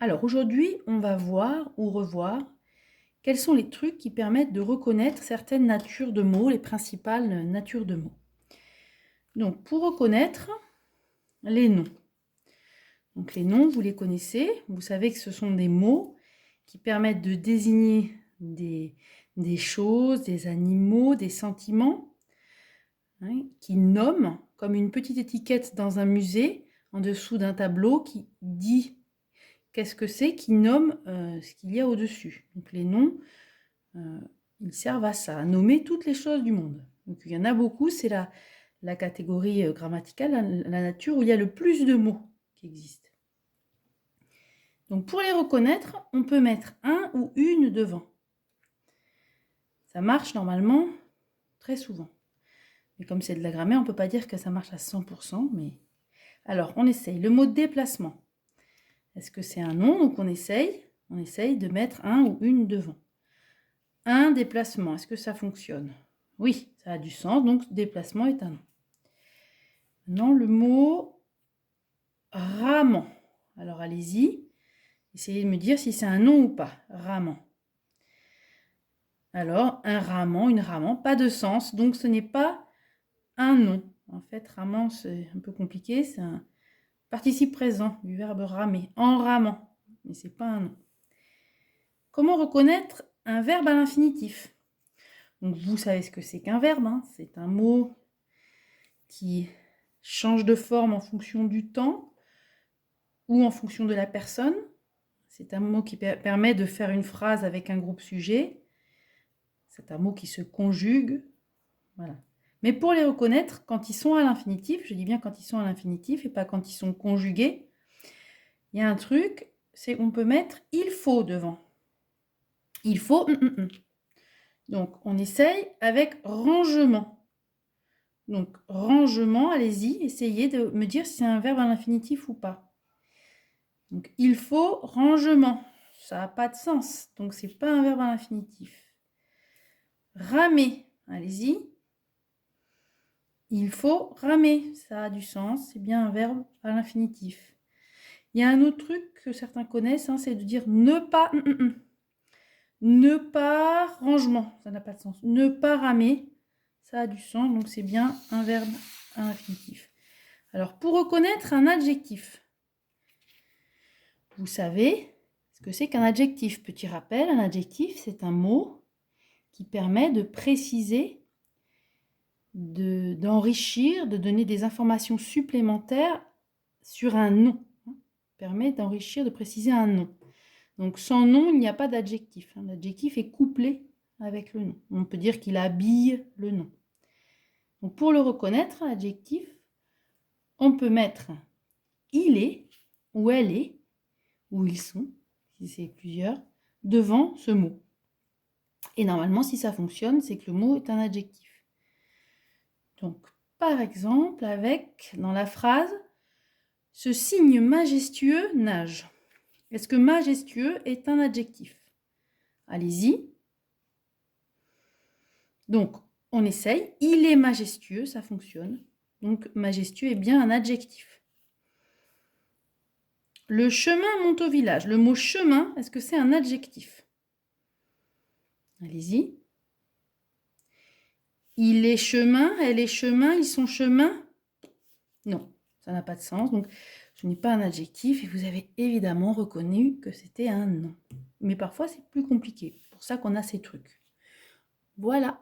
Alors aujourd'hui, on va voir ou revoir quels sont les trucs qui permettent de reconnaître certaines natures de mots, les principales natures de mots. Donc pour reconnaître les noms. Donc les noms, vous les connaissez, vous savez que ce sont des mots qui permettent de désigner des choses, des animaux, des sentiments, hein, qui nomment comme une petite étiquette dans un musée en dessous d'un tableau qui dit qu'est-ce que c'est, qui nomme ce qu'il y a au-dessus. Donc les noms, ils servent à ça, à nommer toutes les choses du monde. Donc il y en a beaucoup, c'est la catégorie grammaticale, la nature où il y a le plus de mots qui existent. Donc pour les reconnaître, on peut mettre un ou une devant. Ça marche normalement très souvent. Mais comme c'est de la grammaire, on ne peut pas dire que ça marche à 100%. Mais... Alors, on essaye. Le mot déplacement. Est-ce que c'est un nom? Donc on essaye de mettre un ou une devant. Un déplacement, est-ce que ça fonctionne? Oui, ça a du sens, donc déplacement est un nom. Maintenant, le mot ramant. Alors allez-y, essayez de me dire si c'est un nom ou pas. Ramant. Alors, un ramant, une ramant, pas de sens, donc ce n'est pas un nom. En fait, ramant, c'est un peu compliqué, c'est un participe présent du verbe ramer, en ramant, mais c'est pas un nom. Comment reconnaître un verbe à l'infinitif? Donc vous savez ce que c'est qu'un verbe, hein. C'est un mot qui change de forme en fonction du temps ou en fonction de la personne. C'est un mot qui permet de faire une phrase avec un groupe sujet. C'est un mot qui se conjugue. Voilà. Mais pour les reconnaître, quand ils sont à l'infinitif, je dis bien quand ils sont à l'infinitif et pas quand ils sont conjugués, il y a un truc, c'est qu'on peut mettre « il faut » devant. Il faut... Donc, on essaye avec « rangement ». Donc, rangement, allez-y, essayez de me dire si c'est un verbe à l'infinitif ou pas. Donc, il faut rangement. Ça n'a pas de sens. Donc, ce n'est pas un verbe à l'infinitif. Ramer, allez-y. Il faut ramer. Ça a du sens. C'est bien un verbe à l'infinitif. Il y a un autre truc que certains connaissent, hein, c'est de dire ne pas... Ne pas rangement. Ça n'a pas de sens. Ne pas ramer. Ça a du sens. Donc, c'est bien un verbe à l'infinitif. Alors, pour reconnaître un adjectif, vous savez ce que c'est qu'un adjectif. Petit rappel, un adjectif, c'est un mot qui permet de préciser, d'enrichir, de donner des informations supplémentaires sur un nom. Permet d'enrichir, de préciser un nom. Donc sans nom, il n'y a pas d'adjectif. L'adjectif est couplé avec le nom. On peut dire qu'il habille le nom. Donc pour le reconnaître, l'adjectif, on peut mettre il est, ou elle est, ou ils sont, si c'est plusieurs, devant ce mot. Et normalement, si ça fonctionne, c'est que le mot est un adjectif. Donc, par exemple, dans la phrase « Ce cygne majestueux nage ». Est-ce que majestueux est un adjectif? Allez-y. Donc, on essaye. Il est majestueux, ça fonctionne. Donc, majestueux est bien un adjectif. Le chemin monte au village. Le mot chemin, est-ce que c'est un adjectif? Allez-y. Il est chemin, elle est chemin, ils sont chemin. Non, ça n'a pas de sens. Donc, ce n'est pas un adjectif et vous avez évidemment reconnu que c'était un nom. Mais parfois, c'est plus compliqué. C'est pour ça qu'on a ces trucs. Voilà.